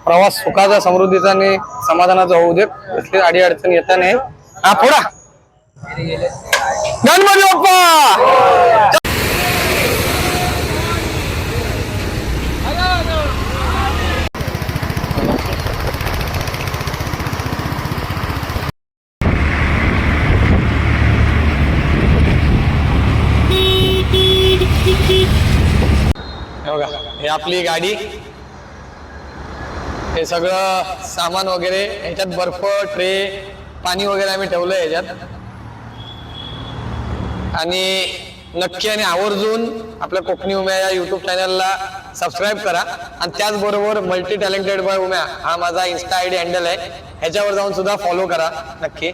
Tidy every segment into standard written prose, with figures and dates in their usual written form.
प्रवास सुखाचा, समृद्धीचा आणि समाधानाचा होऊ दे. कसली अडी अडचण येता नाही. हा फोडा गणपती बाप्पा. बघा हे आपली गाडी, हे सगळं सामान वगैरे ह्याच्यात बर्फ, ट्रे, पाणी वगैरे आम्ही ठेवलंय ह्याच्यात. आणि नक्की आणि आवर्जून आपल्या कोकणी उम्या या युट्यूब चॅनलला सबस्क्राईब करा. आणि त्याचबरोबर मल्टी टॅलेंटेड बाय उम्या हा माझा इन्स्टा आयडी हँडल आहे, ह्याच्यावर जाऊन सुद्धा फॉलो करा नक्की.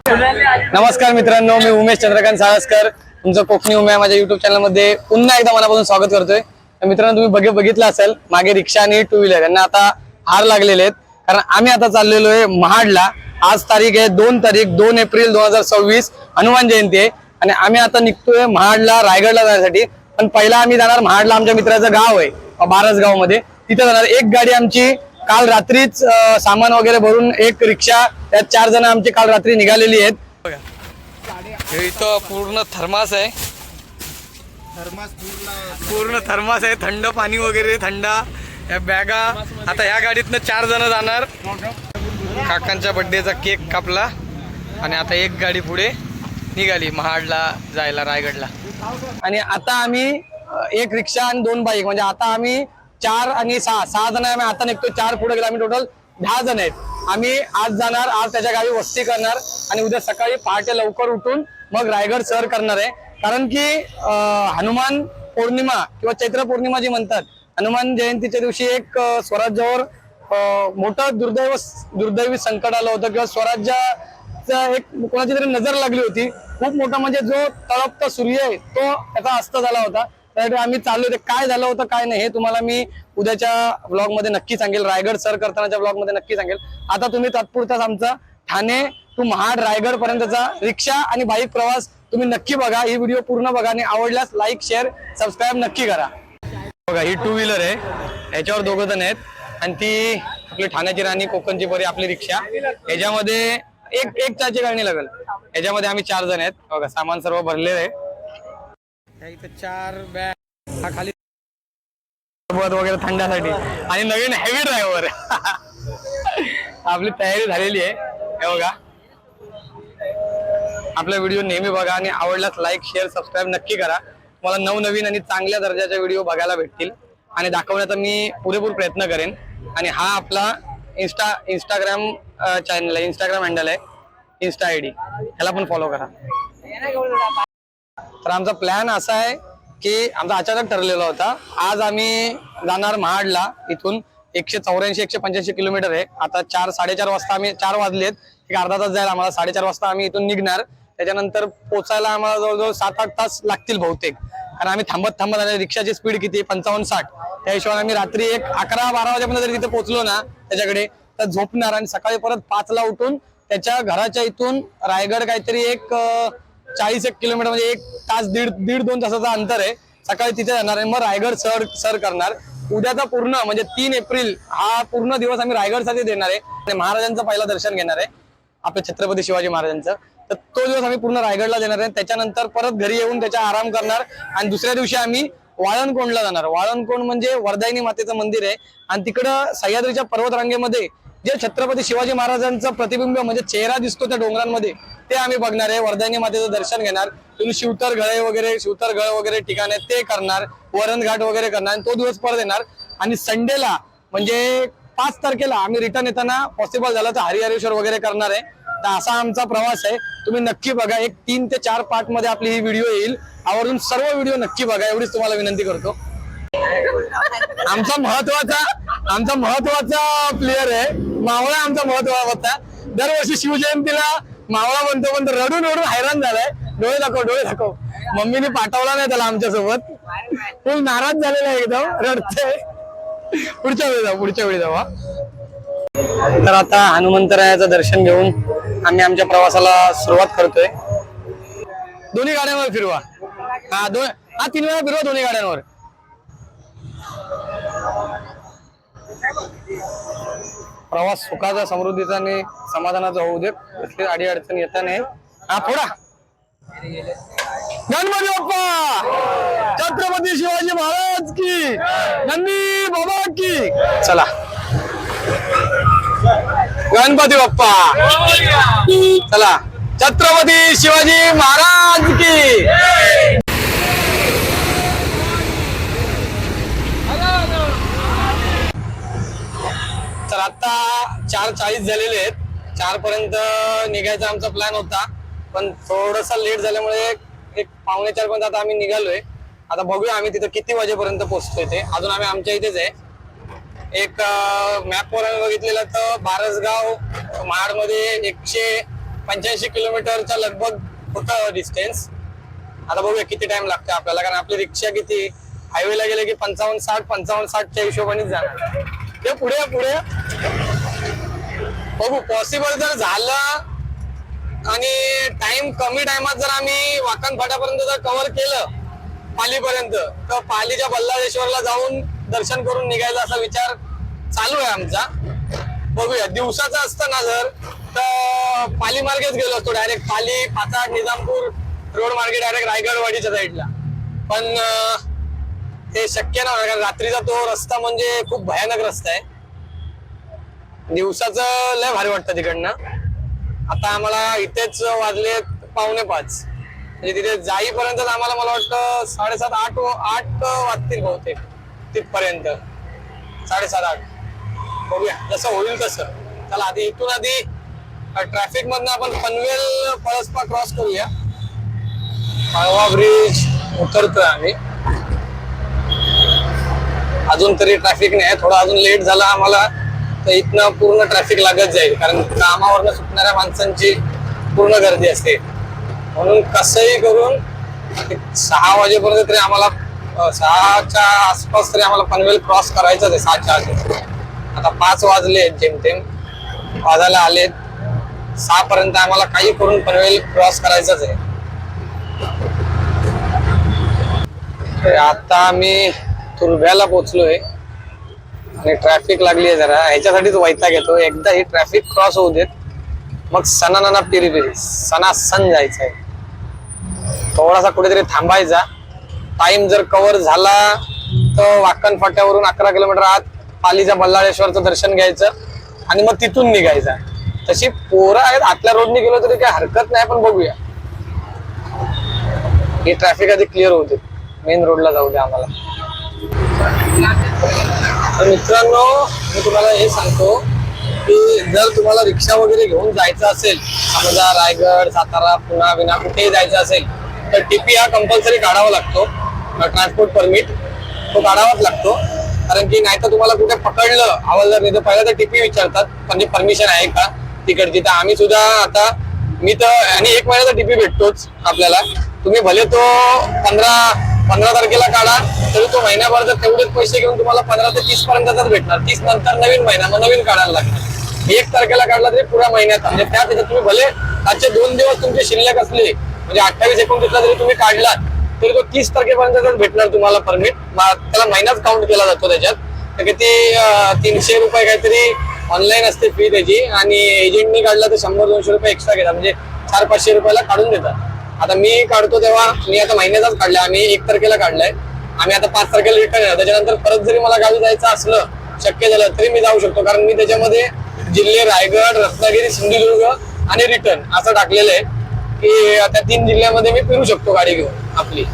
नमस्कार मित्रांनो, मी उमेश चंद्रकांत साळस्कर तुमचं कोकणी उम्या माझ्या युट्यूब चॅनलमध्ये पुन्हा एकदा मनापासून स्वागत करतोय. मित्रांनो, तुम्ही बघितलं असेल मागे रिक्षा आणि टू व्हीलर यांना आता हार लागलेले आहेत, कारण आम्ही आता चाललेलो आहे महाडला. आज तारीख आहे 2 एप्रिल 2026, हनुमान जयंती आहे. आणि आम्ही आता निघतोय महाडला, रायगडला जाण्यासाठी. पण पहिला आम्ही जाणार महाडला, आमच्या मित्राचं गाव आहे बारसगाव मध्ये, तिथे जाणार. एक गाडी आमची काल रात्रीच सामान वगैरे भरून, एक रिक्षा, त्यात 4 जण आमची काल रात्री निघालेली आहेत. इथं पूर्ण थर्मास आहे, पूर्ण थर्मास आहे, थंड पाणी वगैरे, थंडा, या बॅगा. आता ह्या गाडीतनं 4 जण जाणार. काकांच्या बर्थडेचा केक कापला आणि आता एक गाडी पुढे निघाली महाडला जायला, रायगडला. आणि आता आम्ही एक रिक्षा आणि 2 बाईक, म्हणजे आता आम्ही 4 आणि 6 जण आहे. आम्ही आता निघतो, 4 पुढे गेलो, आम्ही टोटल 10 जण आहेत. आम्ही आज जाणार, आज त्याच्या गावी वस्ती करणार आणि उद्या सकाळी पहाटे लवकर उठून मग रायगड सर करणार आहे. कारण की हनुमान पौर्णिमा किंवा चैत्र पौर्णिमा जी म्हणतात, हनुमान जयंतीच्या दिवशी एक स्वराज्यावर मोठं दुर्दैवी संकट आलं होतं, किंवा स्वराज्याचा एक कोणाची तरी नजर लागली होती खूप मोठा. म्हणजे जो तळपता सूर्य आहे तो त्याचा अस्त झाला होता. त्यासाठी आम्ही चाललो होते. काय झालं होतं काय नाही हे तुम्हाला मी उद्याच्या ब्लॉग मध्ये नक्की सांगेल, रायगड सर करतानाच्या ब्लॉग मध्ये नक्की सांगेल. आता तुम्ही तात्पुरताच आमचा ठाणे टू महाड रायगड पर्यंतचा रिक्षा आणि बाईक प्रवास तुम्ही नक्की बघा. ही व्हिडिओ पूर्ण बघा आणि आवडल्यास लाईक, शेअर, सबस्क्राईब नक्की करा. बघा ही टू व्हीलर आहे, याच्यावर 2 जण आहेत. आणि ती आपली ठाण्याची राणी, कोकणची परी आपली रिक्षा. याच्यामध्ये एक चाची गाडी लागेल. याच्यामध्ये आम्ही 4 जण आहेत. बघा सामान सर्व भरलेलं आहे. इथे 4 बॅग, हा खाली वगैरे थंडासाठी, आणि नवीन हेवी ड्रायव्हर. आपली तयारी झालेली आहे. हे बघा, आपला व्हिडिओ नेहमी बघा आणि आवडल्यास लाईक, शेअर, सबस्क्राईब नक्की करा. मला नवनवीन आणि चांगल्या दर्जाचे व्हिडिओ बघायला भेटतील आणि दाखवण्याचा मी पुरेपूर प्रयत्न करेन. आणि हा आपला इंस्टाग्राम चॅनल आहे, इंस्टाग्राम हँडल आहे, इन्स्टा आयडी, ह्याला पण फॉलो करा. तर आमचा प्लॅन असा आहे की आमचा अचानक ठरलेला होता. आज आम्ही जाणार महाडला. इथून 184-185 किलोमीटर आहे. आता 4-4:30 वाजता आम्ही, 4 वाजलेत, एक अर्धा तास जाईल आम्हाला. 4:30 वाजता आम्ही इथून निघणार. त्याच्यानंतर पोचायला आम्हाला जवळजवळ 7-8 तास लागतील बहुतेक, कारण आम्ही थांबत रिक्षाची स्पीड किती 55-60, त्या हिशोबाने आम्ही रात्री 11-12 वाजेपर्यंत जरी तिथे पोहोचलो ना त्याच्याकडे, तर झोपणार आणि सकाळी परत 5ला उठून त्याच्या घराच्या इथून रायगड काहीतरी एक 40 किलोमीटर, म्हणजे 1 तास दीड 2 तासाचा अंतर आहे. सकाळी तिथे जाणार आणि मग रायगड सर करणार. उद्याचा पूर्ण म्हणजे 3 एप्रिल हा पूर्ण दिवस आम्ही रायगडसाठी देणार आहे आणि महाराजांचं पहिला दर्शन घेणार आहे, आपल्या छत्रपती शिवाजी महाराजांचं. तर तो दिवस आम्ही पूर्ण रायगडला देणार आहे. त्याच्यानंतर परत घरी येऊन त्याचा आराम करणार आणि दुसऱ्या दिवशी आम्ही वाळणकोंडला जाणार. वाळणकोंड म्हणजे वर्धायनी मातेचं मंदिर आहे आणि तिकडं सह्याद्रीच्या पर्वतरांगेमध्ये जे छत्रपती शिवाजी महाराजांचं प्रतिबिंब म्हणजे चेहरा दिसतो त्या डोंगरांमध्ये, ते आम्ही बघणार आहे. वर्धायनी मातेचं दर्शन घेणार. तुम्ही शिवतर गळ वगैरे ठिकाण आहे ते करणार, वरण घाट वगैरे करणार आणि तो दिवस परत येणार. आणि संडेला म्हणजे 5 तारखेला आम्ही रिटर्न येताना पॉसिबल झालं तर हरिहरेश्वर वगैरे करणार आहे. तर असा आमचा प्रवास आहे. तुम्ही नक्की बघा. एक 3 ते 4 पार्ट मध्ये आपली ही व्हिडिओ येईल. आवर्जून सर्व व्हिडिओ नक्की बघा, एवढीच तुम्हाला विनंती करतो. आमचा महत्वाचा प्लेअर आहे मावळा. आमचा महत्वाचा दरवर्षी शिवजयंतीला मावळा बनतो, पण रडून हैराण झालाय. डोळे दाखव. मम्मीने पाठवला नाही त्याला आमच्यासोबत. फुल नाराज झालेला आहे, एकदम रडतोय. पुढच्या वेळी जाऊ. तर आता हनुमंतरायाचं दर्शन घेऊन आम्ही आमच्या प्रवासाला सुरुवात करतोय. दोन्ही गाड्यांवर फिरवा. हा 3 वेळा फिरवा दोन्ही गाड्यांवर. प्रवास सुखाचा, समृद्धीचा आणि समाधानाचा होऊ दे. कसली अडी अडचण येता नाही. हा थोडा गणपती बाप्पा, छत्रपती शिवाजी महाराज की, नंदी बाबा की. चला गणपती बाप्पा, चला छत्रपती शिवाजी महाराज की. तर आता 4:40 झालेले आहेत. 4 पर्यंत निघायचा आमचा प्लॅन होता, पण थोडासा लेट झाल्यामुळे एक 3:45 पर्यंत आता आम्ही निघालोय. आता बघूया आम्ही तिथं किती वाजेपर्यंत पोहोचतोय ते. अजून आम्ही आमच्या इथेच आहे. एक मॅपवर बघितलेलं तर बारसगाव महाडमध्ये 185 किलोमीटरचा लगभग होतं डिस्टन्स. आता बघूया किती टाइम लागतो आपल्याला, कारण आपली रिक्षा किती हायवेला गेले की 55-60 हिशोबानेच जाणार. ते पुढे पुढे बघू पॉसिबल जर झालं आणि टाइम कमी टाइमात जर आम्ही वाकण फाट्यापर्यंत जर कव्हर केलं पालीपर्यंत, तर पालीच्या बल्लाळेश्वरला जाऊन दर्शन करून निघायचा असा विचार चालू आहे आमचा. बघूया. दिवसाचं असतं ना जर तर पाली मार्गेच गेलो असतो डायरेक्ट. पाली, पाचाड, निजामपूर रोड मार्गे डायरेक्ट रायगडवाडीच्या साईडला. पण ते शक्य नाही, कारण रात्रीचा तो रस्ता म्हणजे खूप भयानक रस्ता आहे. दिवसाचं लय भारी वाटतं तिकडनं. आता आम्हाला इथेच वाजले 4:45, म्हणजे तिथे जाईपर्यंत आम्हाला मला वाटतं 7:30-8 वाजतील बहुतेक तिथपर्यंत. 7:30-8. बघूया जसं होईल तसं. चला आधी इथून आधी ट्रॅफिक मधनं आपण पनवेल पळसपा क्रॉस करूया. माळवा ब्रिज उतरतोय आम्ही. अजून तरी ट्रॅफिक नाही. थोडा अजून लेट झाला आम्हाला तर इथनं पूर्ण ट्रॅफिक लागत जाईल, कारण कामावरनं सुटणाऱ्या माणसांची पूर्ण गर्दी असते. म्हणून कसंही करून 6 वाजेपर्यंत तरी आम्हाला 6च्या आसपास तरी आम्हाला पनवेल क्रॉस करायचंच आहे. 6च्या आधी. आता 5 वाजले जेमतेम वाजायला आलेत. 6 पर्यंत आम्हाला काही करून पनवेल क्रॉस करायचंच आहे. आता आम्ही तुर्भ्याला पोहोचलोय आणि ट्रॅफिक लागली आहे जरा. ह्याच्यासाठीच वैताग येतो. एकदा ही ट्रॅफिक क्रॉस होऊ देत, मग सणाना पिरी पिरी सण जायचंय. थोडासा कुठेतरी थांबायचा. टाइम जर कव्हर झाला तर वाकण फाट्यावरून 11 किलोमीटर आत पालीच्या बल्लाळेश्वरचं दर्शन घ्यायचं आणि मग तिथून निघायचा. तशी पोरं आहेत, आतल्या रोडने गेलो तरी काही हरकत नाही. पण बघूया, ही ट्रॅफिक आधी क्लिअर होते. मेन रोडला जाऊ द्या आम्हाला. तर मित्रांनो, मी तुम्हाला हे सांगतो की जर तुम्हाला रिक्षा वगैरे घेऊन जायचं असेल, समजा रायगड, सातारा, पुणा, विना कुठेही जायचं असेल, तर टीपी हा कंपल्सरी काढावा लागतो. ट्रान्सपोर्ट परमिट तो काढावाच लागतो. कारण की नाही तर तुम्हाला कुठे पकडलं हवालदार नाही तर पहिला तर टीपी विचारतात, म्हणजे परमिशन आहे का तिकडची. तर आम्ही सुद्धा आता मी तर आणि 1 महिन्याचा टीपी भेटतोच आपल्याला. तुम्ही भले तो 15 तारखेला काढा तरी तो महिन्याभर जर तेवढेच पैसे घेऊन तुम्हाला 15 ते 30 पर्यंतच भेटणार. 30 नंतर नवीन महिना, मग नवीन काढायला लागणार. 1 तारखेला काढला तरी पुऱ्या महिन्यात. म्हणजे त्यात तुम्ही भले आजचे 2 दिवस तुमचे शिल्लक असले, म्हणजे 28-29ला जरी तुम्ही काढलात तरी तो 30 तारखेपर्यंतच भेटणार तुम्हाला परमिट. त्याला महिनाच काउंट केला जातो त्याच्यात. तर किती 300 रुपये काहीतरी ऑनलाईन असते फी त्याची, आणि एजंटनी काढला तर 100-200 रुपये एक्स्ट्रा घेतात, म्हणजे 400-500 रुपयाला काढून देतात. आता मी काढतो तेव्हा मी आता महिन्याचाच काढलाय. आम्ही 1 तारखेला काढलाय. आम्ही आता 5 तारखेला रिटर्न येणार. त्याच्यानंतर परत जरी मला गावी जायचं असलं, शक्य झालं तरी मी जाऊ शकतो, कारण मी त्याच्यामध्ये जिल्हे रायगड, रत्नागिरी, सिंधुदुर्ग आणि रिटर्न असं टाकलेलं आहे की त्या 3 जिल्ह्यामध्ये मी फिरू शकतो गाडी घेऊन आपली.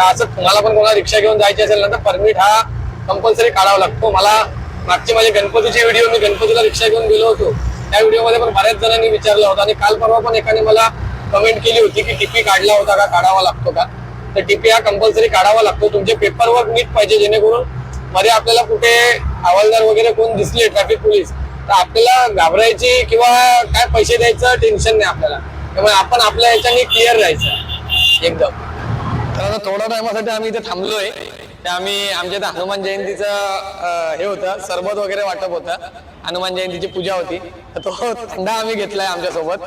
असं तुम्हाला पण कोणाला रिक्षा घेऊन जायची असेल ना तर परमिट हा कंपल्सरी काढावा लागतो. मला मागचे माझे गणपतीचे व्हिडिओ, मी गणपतीला रिक्षा घेऊन गेलो होतो, त्या व्हिडिओमध्ये पण बऱ्याच जणांनी विचारलं होतं. आणि काल परवा पण एकाने मला कमेंट केली होती की टीपी काढला होता का, काढावा लागतो का. तर टीपी हा कंपल्सरी काढावा लागतो. तुमचे पेपर वर्क नीट पाहिजे, जेणेकरून मध्ये आपल्याला कुठे हवालदार वगैरे कोण दिसले, ट्रॅफिक पोलीस, तर आपल्याला घाबरायची किंवा काय पैसे द्यायचं टेन्शन नाही आपल्याला. त्यामुळे आपण आपल्या याच्याने क्लिअर राहायचं एकदम. तर आता थोड्या टायमासाठी आम्ही इथे थांबलोय. ते आम्ही आमच्या इथं हनुमान जयंतीचं हे होतं, सरबत वगैरे वाटप होतं, हनुमान जयंतीची पूजा होती, तर तो थंडा आम्ही घेतलाय आमच्यासोबत.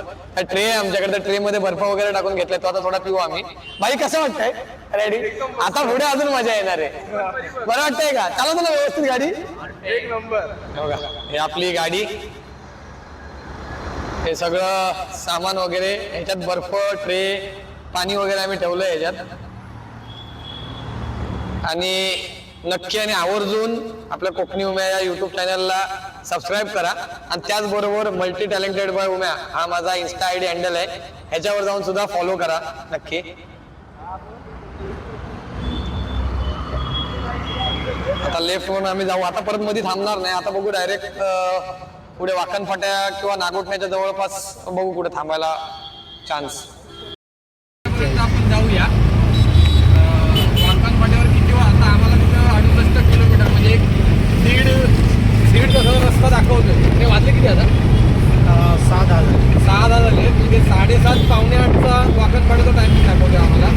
ट्रे आहे आमच्याकडे, ट्रे मध्ये बर्फ वगैरे टाकून घेतलाय, तो आता थोडा पिऊ आम्ही. बाई कसं वाटतंय? रेडी? आता पुढे अजून मजा येणार आहे. बरं वाटतंय का? चालवतो ना व्यवस्थित गाडी? एक नंबर. बघा हे आपली गाडी, हे सगळं सामान वगैरे ह्याच्यात, बर्फ, ट्रे, पाणी वगैरे आम्ही ठेवलंय ह्याच्यात. आणि नक्की आणि आवर्जून आपल्या कोकणी उम्या या युट्यूब चॅनलला सबस्क्राईब करा. आणि त्याचबरोबर मल्टी टॅलेंटेड बाय उम्या हा माझा इन्स्टा आयडी हँडल आहे, ह्याच्यावर जाऊन सुद्धा फॉलो करा नक्की. आता लेफ्ट वरून आम्ही जाऊ, आता परत मध्ये थांबणार नाही. आता बघू डायरेक्ट पुढे वाकण फाट्या किंवा नागोठण्याच्या जवळपास बघू कुठे थांबायला चान्स. आपण जाऊया वाकण फाट्यावर. किती आता आम्हाला तिथं 68 किलोमीटर म्हणजे दीड तासाचा रस्ता दाखवतोय. ते वाजले किती आता? 6 झाले. म्हणजे 7:30 पावणे 8चा वाकण फाट्याचा टायमिंग दाखवतोय आम्हाला.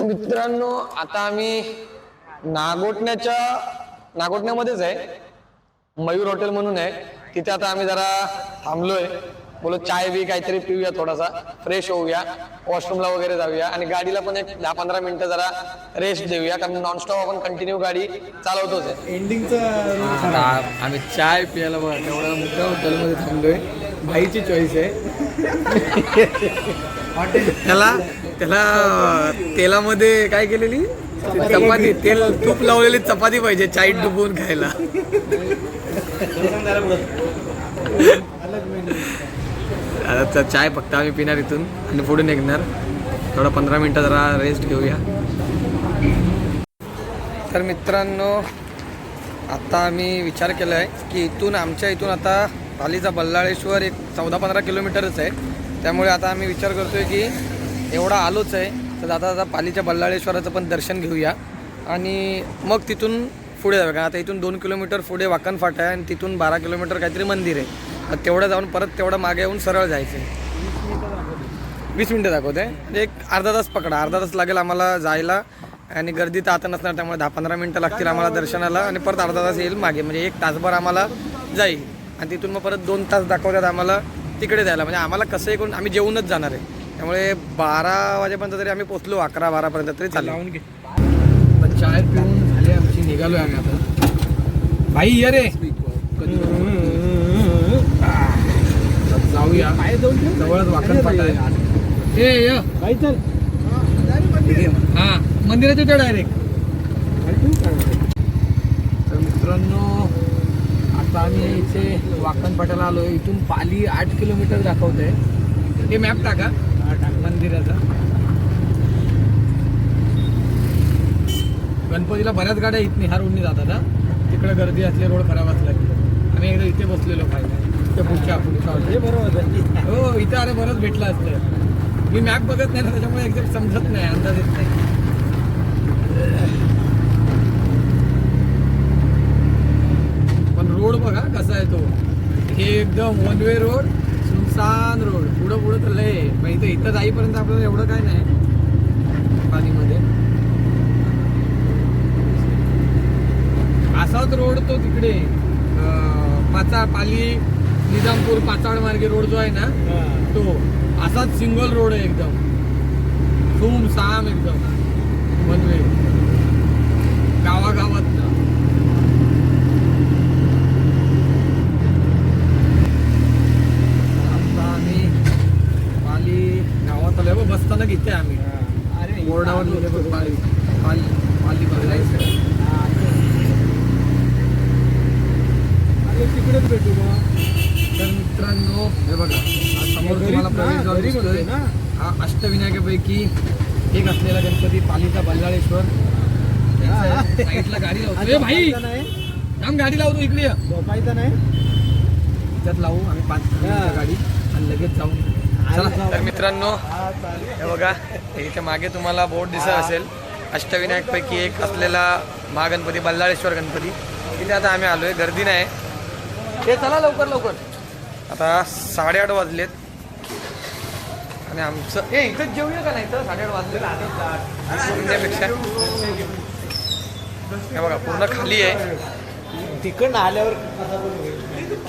मित्रांनो आता आम्ही नागोठण्यामध्येच आहे, मयूर हॉटेल म्हणून आहे, तिथे आता आम्ही जरा थांबलोय. बोलो चाय बी काहीतरी पिऊया, थोडासा फ्रेश होऊया, वॉशरूमला वगैरे जाऊया आणि गाडीला पण एक 10-15 मिनिटं जरा रेस्ट देऊया, कारण नॉनस्टॉप आपण कंटिन्यू गाडी चालवतोच आहे. एंडिंगचं आम्ही चाय पियाला बघा तेवढा मोठ्या हॉटेलमध्ये थांबलोय. भाईची चॉईस आहे. त्याला तेलामध्ये काय केलेली चपाती, तेल तूप लावलेली चपाती पाहिजे चाईत डुबवून खायला. आता चाय फक्त आम्ही पिणार इथून आणि पुढे निघणार. थोडा 15 मिनिटं जरा रेस्ट घेऊया. तर मित्रांनो आता आम्ही विचार केला आहे की आमच्या इथून आता पालीचा बल्लाळेश्वर एक 14-15 किलोमीटरच आहे. त्यामुळे आता आम्ही विचार करतोय की एवढा आलोच आहे तर आता पालीच्या बल्लाळेश्वराचं पण दर्शन घेऊया आणि मग तिथून पुढे जाऊया. कारण आता इथून 2 किलोमीटर पुढे वाकण फाटा आहे आणि तिथून 12 किलोमीटर काहीतरी मंदिर आहे. तर तेवढं जाऊन परत तेवढं मागे येऊन सरळ जायचं आहे. 20 मिनटं दाखवते, म्हणजे एक अर्धा तास पकडा. अर्धा तास लागेल आम्हाला जायला आणि गर्दी तर आता नसणार, त्यामुळे 10-15 मिनटं लागतील आम्हाला दर्शनाला आणि परत अर्धा तास येईल मागे, म्हणजे 1 तासभर आम्हाला जाईल. आणि तिथून मग परत 2 तास दाखवतात आम्हाला तिकडे जायला. म्हणजे आम्हाला कसं करून आम्ही जेवूनच जाणार आहे, त्यामुळे 12 वाजेपर्यंत तरी आम्ही पोचलो, 11-12पर्यंत तरी चालेल. पण चाय पिऊन झाली आमची, निघालो आहे आम्ही आता. भाई ये रे जाऊया, जवळच वाकण फाटा आहे. हा मंदिराच्या इथे डायरेक्ट. तर मित्रांनो आता आम्ही इथे वाकण फाट्याला आलो. इथून पाली 8 किलोमीटर दाखवतंय. हे मॅप टाका मंदिराचा. गणपतीला बऱ्याच गाड्या इथून ह्या रोडनी जातात. हा तिकडे गर्दी असले, रोड खराब असला की आम्ही एकदा इथे बसलेलो खायला. पुढच्या बरोबर हो, इथं अरे बरंच भेटलं असतं. मी मॅप बघत नाही ना, त्याच्यामुळे एक्झॅक्ट समजत नाही, अंदाज येत नाही. पण रोड बघा कसा आहे तो. हे एकदम वन वे रोड, सुनसान रोड. पुढं तर लय, पण इथं जाईपर्यंत आपल्याला एवढं काय नाही पाणीमध्ये. असाच रोड तो तिकडे पाली निजामपूर पाचाड मार्गे रोड जो आहे ना, तो असाच सिंगल रोड आहे एकदम. धूम साम एकदम वन वे गावागावात आता आम्ही पाली गावात आलोय बघ, बसताना घेते आम्ही बोर्डावर लिहिले बघ पाली पाली पाली बघायचं तिकडेच भेटू मग. तर मित्रांनो हे बघा हा समोर तुम्हाला प्रवेशद्वार दिसतोय हा अष्टविनायकापैकी एक असलेला गणपती पालीचा बल्लाळेश्वर. साईडला गाडी लावतो ए भाई, थांब गाडी लावतो इकडे ये. झोपायचं नाही इथं लावू आम्ही 5 मिनिटं गाडी आणि लगेच जाऊ. चला तर मित्रांनो हे बघा इथे मागे तुम्हाला बोर्ड दिसत असेल अष्टविनायकपैकी एक असलेला महागणपती बल्लाळेश्वर गणपती. तिथे आता आम्ही आलोय, गर्दी नाही. ते चला लवकर लवकर. आता 8:30 वाजलेत आणि आमचं इथंच जेवूया का नाही तर 8:30 वाजले पेक्षा हे बघा पूर्ण खाली आहे. तिकडनं आल्यावर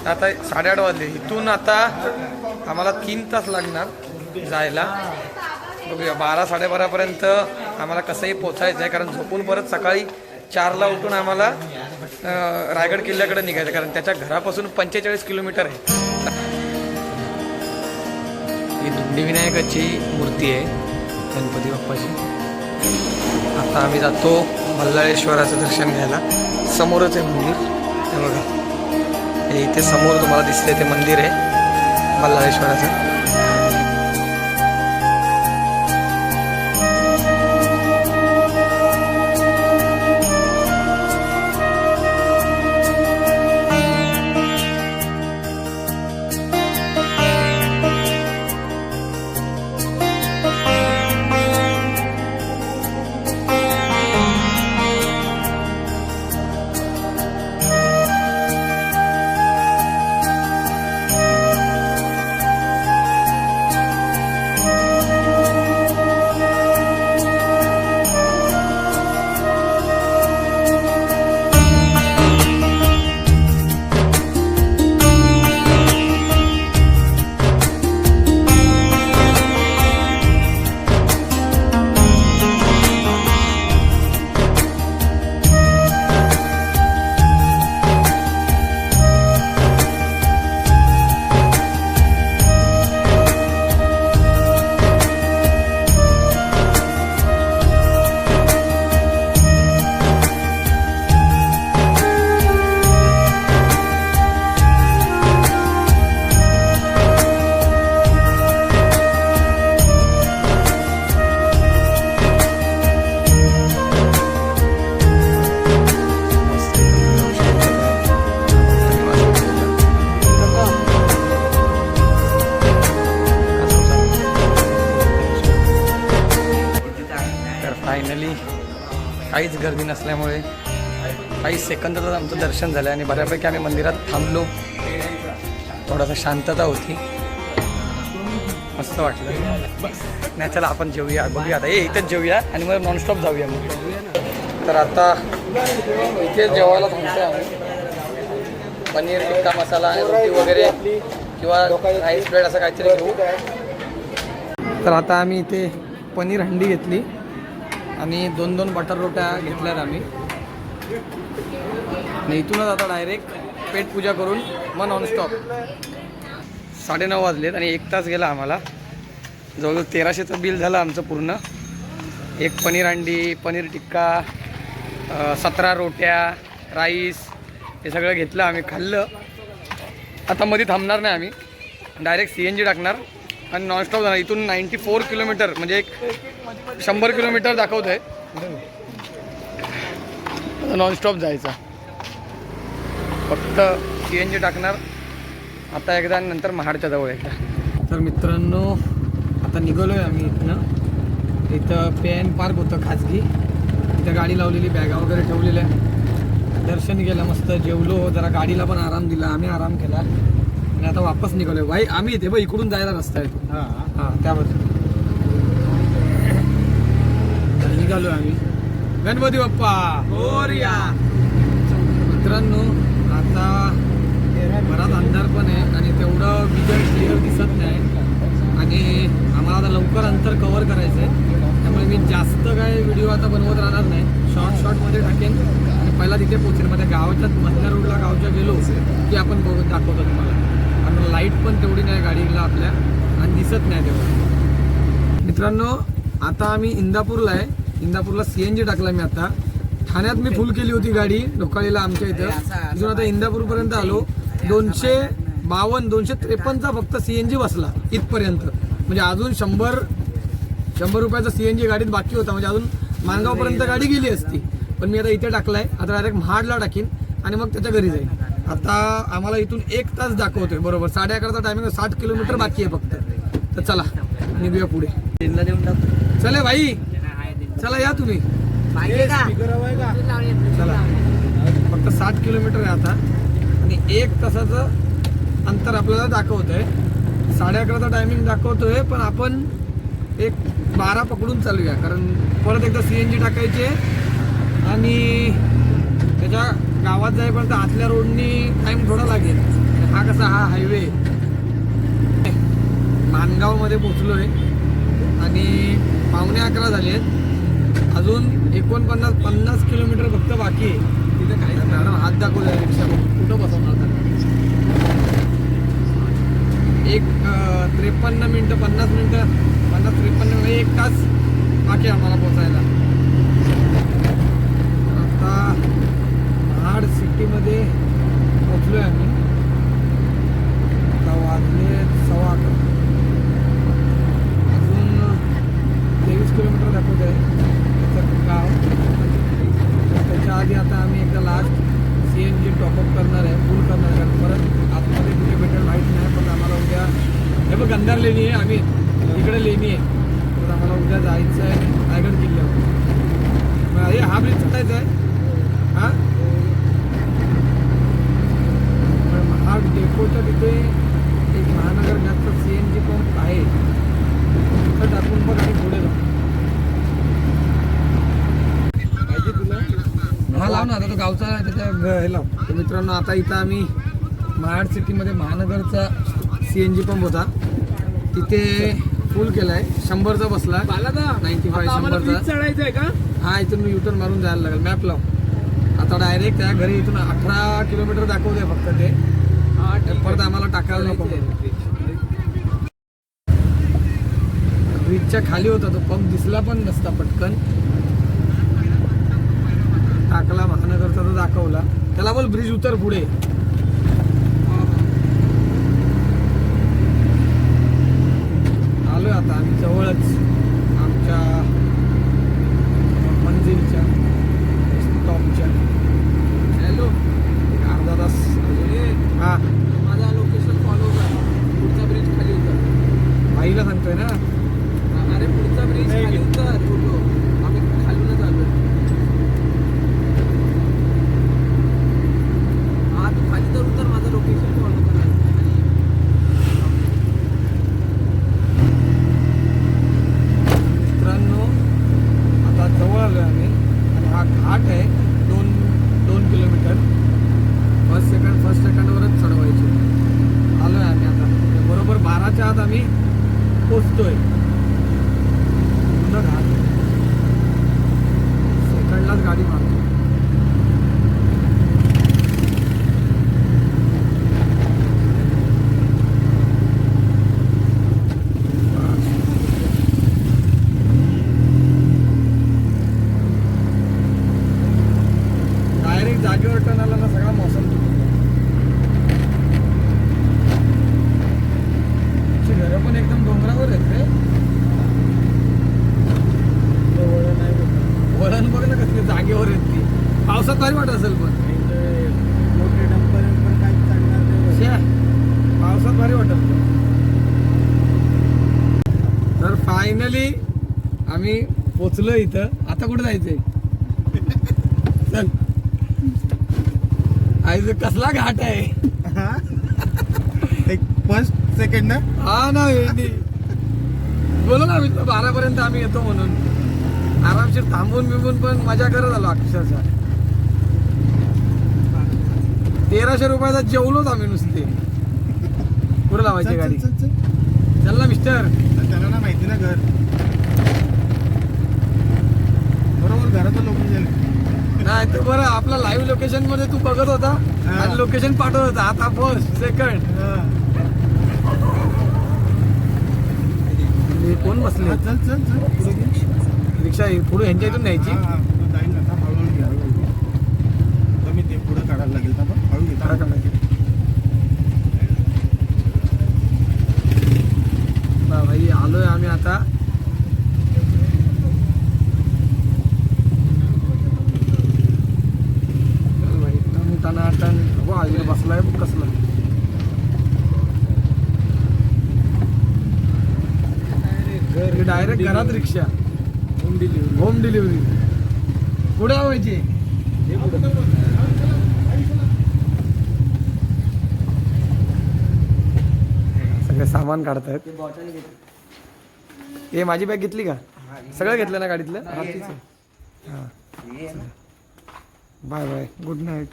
आता 8:30 वाजले. इथून आता आम्हाला 3 तास लागणार जायला. बघूया 12-12:30पर्यंत आम्हाला कसंही पोचायचं आहे, कारण झोपून परत सकाळी 4ला उठून आम्हाला रायगड किल्ल्याकडे निघायचं, कारण त्याच्या घरापासून 45 किलोमीटर आहे. ही दुंडीविनायकाची मूर्ती आहे गणपती बाप्पाची. आता आम्ही जातो बल्लाळेश्वराचं दर्शन घ्यायला. समोरच आहे मंदिर, हे बघा हे इथे समोर तुम्हाला दिसते ते मंदिर आहे बल्लाळेश्वराचं. फायनली काहीच गर्दी नसल्यामुळे काही सेकंदातच आमचं दर्शन झालं आणि बऱ्यापैकी आम्ही मंदिरात थांबलो. थोडासा शांतता होती, मस्त वाटलं. नाही चला आपण जेवूया, बघूया आता इथेच जेवूया आणि मग नॉनस्टॉप जाऊया मग. तर आता इथे जेवायला थांबतो आम्ही. पनीर टिक्का मसाला रोटी वगैरे किंवा राईस प्लेट असं काहीतरी घेऊ. तर आता आम्ही इथे पनीर हंडी घेतली आणि 2 बटर रोट्या घेतल्यात आम्ही. आणि इथूनच आता डायरेक्ट पेटपूजा करून मग नॉनस्टॉप. 9:30 वाजलेत आणि 1 तास गेला आम्हाला. जवळजवळ 1300चं बिल झालं आमचं पूर्ण. एक पनीर हंडी, पनीर टिक्का, 17 रोट्या, राईस हे सगळं घेतलं आम्ही, खाल्लं. आता मध्ये थांबणार नाही आम्ही, डायरेक्ट CNG टाकणार आणि नॉनस्टॉप जाणार. इथून 94 किलोमीटर म्हणजे एक 100 किलोमीटर दाखवत आहे. नॉनस्टॉप जायचा, फक्त CNG टाकणार आता एकदा आणि नंतर महाडच्या जवळ एकदा. तर मित्रांनो आता निघालो आहे आम्ही इथनं. इथं पेन पार्क होतं खाजगी, इथं गाडी लावलेली, बॅगा वगैरे ठेवलेल्या. दर्शन केलं, मस्त जेवलो, जरा गाडीला पण आराम दिला, आम्ही आराम केला आणि आता वापस निघालो. भाई आम्ही इथे बघ इकडून जायला रस्ता आहे तो. हां त्याबद्दल निघालो आम्ही. गणपती बाप्पा मोरया. मित्रांनो आता बराच अंधार पण आहे आणि तेवढं विजन क्लिअर दिसत नाही आणि आम्हाला आता लवकर अंतर कव्हर करायचं आहे. त्यामुळे मी जास्त काय व्हिडिओ आता बनवत राहणार नाही, शॉर्टमध्ये टाकेन आणि पहिला तिथे पोचेन. मग त्या गावाच्या मधल्या रोडला गावच्या गेलो की आपण बघत दाखवतो तुम्हाला. कारण लाईट पण तेवढी नाही गाडीला आपल्या आणि दिसत नाही तेवढं. मित्रांनो आता आम्ही इंदापूरला आहे. इंदापूरला CNG टाकला मी आता. ठाण्यात मी फुल केली होती गाडी ढोकाळीला आमच्या इथं. तिथून आता इंदापूरपर्यंत आलो. 252 253चा फक्त CNG बसला इथपर्यंत. म्हणजे अजून 100 रुपयाचा CNG गाडीत बाकी होता. म्हणजे अजून माणगावपर्यंत गाडी गेली असती. पण मी आता इथे टाकलाय. आता डायरेक्ट महाडला टाकीन आणि मग त्याच्या घरी जाईन. आता आम्हाला इथून 1 तास दाखवतोय बरोबर. 11:30चा टायमिंग, 60 किलोमीटर बाकी आहे फक्त. तर चला निघूया पुढे. चले भाई, चला या तुम्ही. चला फक्त 60 किलोमीटर आहे आता आणि 1 तासाचं अंतर आपल्याला दाखवतंय. 11:30चा टायमिंग दाखवतोय पण आपण 1:12 पकडून चालूया. कारण परत एकदा CNG टाकायचे आणि त्याच्या गावात जाईपर्यंत आतल्या रोडनी टाइम थोडा लागेल. हा कसा हा हायवे माणगावमध्ये पोचलोय आणि 11:15 झाले आहेत. अजून 49-50 किलोमीटर फक्त बाकी आहे. तिथे काही मॅडम हात दाखवला रिक्षा कुठं बसवणार आता. 53 मिनटं 50 मिनटं 53 1 तास बाकी आहे आम्हाला पोचायला. आता महाड सिटीमध्ये पोचलोय आम्ही. आता वाजले 11:15. अजून 23 किलोमीटर दाखवत आहे गाव. त्याच्या आधी आता आम्ही एकदा लास्ट CNG टॉपअप करणार आहे, फुल करणार आहे. परत आतमध्ये कुठे भेटेल माहीत नाही. पण आम्हाला उद्या हे बघ गंधार लेणी आहे, आम्ही तिकडे लेणी आहे. तर आम्हाला उद्या जायचं आहे रायगड किल्ल्यावर. अरे हा ब्रिज चढायचा आहे. हां महाड डेपोच्या तिथे एक महानगर गॅसचा CNG पंप आहे. तिथं टाकून पण आणि पुढे जाऊ. हा लाव ना आता तो गावचा त्याच्या हे लाव. तर मित्रांनो आता इथं आम्ही महाड सिटीमध्ये महानगरचा CNG पंप होता तिथे फुल केलाय. 100चा बसला 95 100चा चढायचं आहे का? हा इथून मी युटर्न मारून जायला लागेल. मॅप लाव. आता डायरेक्ट त्या घरी इथून 18 किलोमीटर दाखवतोय फक्त ते. परत आम्हाला टाकायला नको. ब्रिजच्या खाली होता तो पंप, दिसला पण नसता पटकन. टाकला महानगरचा तो दाखवला. त्याला बोल ब्रिज उतर पुढे. आलोय आता आम्ही जवळच आमच्या मंजिलच्या स्टॉपच्या. हॅलो अर्धा तास. हा माझा लोकेशन फॉलो करा. पुढचा ब्रिज खाली उतर. भाईला सांगतोय ना. अरे पुढचा ब्रिज खाली उतर. फोटो आम्ही खालूनच आलो. हा तू खाली तर उतर. माझं लोकेशन फॉलो करा. मित्रांनो आता जवळ आलोय आम्ही आणि हा घाट आहे 2 किलोमीटर. फर्स्ट सेकंडवरच चढवायची. आलोय आम्ही आता बरोबर 12च्या आत आम्ही पोचतोय. पूर्ण घाट सेकंडलाच गाडी मारतो. डायरेक्ट जागेवर टर्न आला ना सगळा मौसम. घरं पण एकदम डोंगरावर आहेत रे. वळण बघ ना कसली जागेवर आहेत ती. पावसात भारी वाटत असेल पण. मोठे डंपर पण काही चढणार नाही. पावसात भारी वाटत. तर फायनली आम्ही पोचलो इथं. आता कुठे जायचंय? चल. आईचं कसला घाट आहे. एक फर्स्ट सेकंड ना. हा ना बोलो ना मी 12पर्यंत आम्ही येतो म्हणून. आरामशीर थांबून बिंबून पण मजा करत आलो अक्षरशः. 1300 रुपयाचा जेवलोच आम्ही नुसते. कुठं लावायची गाडी? चल ना मिस्टर. त्याला ना माहिती ना घर. घराचं लोकेशन नाही ते बरं आपला लाईव्ह लोकेशन मध्ये तू बघत होता आणि लोकेशन पाठवत होता आता फर्स्ट सेकंड कोण बसले चल चल चल पुढे घे. रिक्षा पुढे ह्यांच्या इथून न्यायची हा, पुढे जाईल ना, आता हळूहळू घ्या, हळूहळू घ्या. तर मी ते पुढे काढायला लागेल का मग? हळू घेता भाई आलोय आम्ही आता टनाटन हो आगे बसलाय कसला डायरेक्ट घरात रिक्षा होम डिलिव्हरी पुढे व्हायची सगळे सामान काढतायत हे माझी बॅग घेतली का सगळं घेतलं ना गाडीतलं हां बाय बाय गुड नाईट.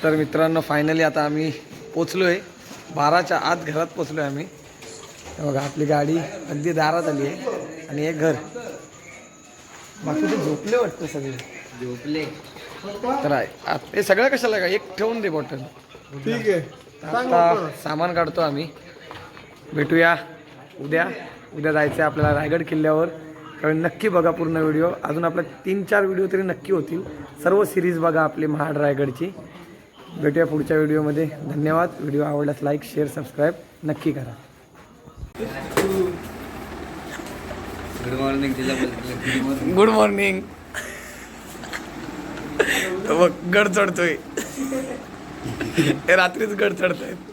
तर मित्रांनो फायनली आता आम्ही पोचलो आहे 12च्या आत घरात पोचलो आहे आम्ही. बघा आपली गाडी अगदी दारात आली आहे आणि एक घर बाकी ते झोपले वाटतं सगळे झोपले तर हे सगळं कशाला का एक ठेवून दे बॉटल ठीक आहे आता सामान काढतो आम्ही. भेटूया उद्या जायचं आहे आपल्याला रायगड किल्ल्यावर. त्यावेळी नक्की बघा पूर्ण व्हिडिओ. अजून आपल्या 3-4 व्हिडिओ तरी नक्की होतील. सर्व सिरीज बघा आपली महाड रायगडची. भेटूया पुढच्या व्हिडिओमध्ये. धन्यवाद. व्हिडिओ आवडल्यास लाईक शेअर सबस्क्राईब नक्की करा. Good morning. तो बघ गड चढतोय रात्रीच गड चढतायत.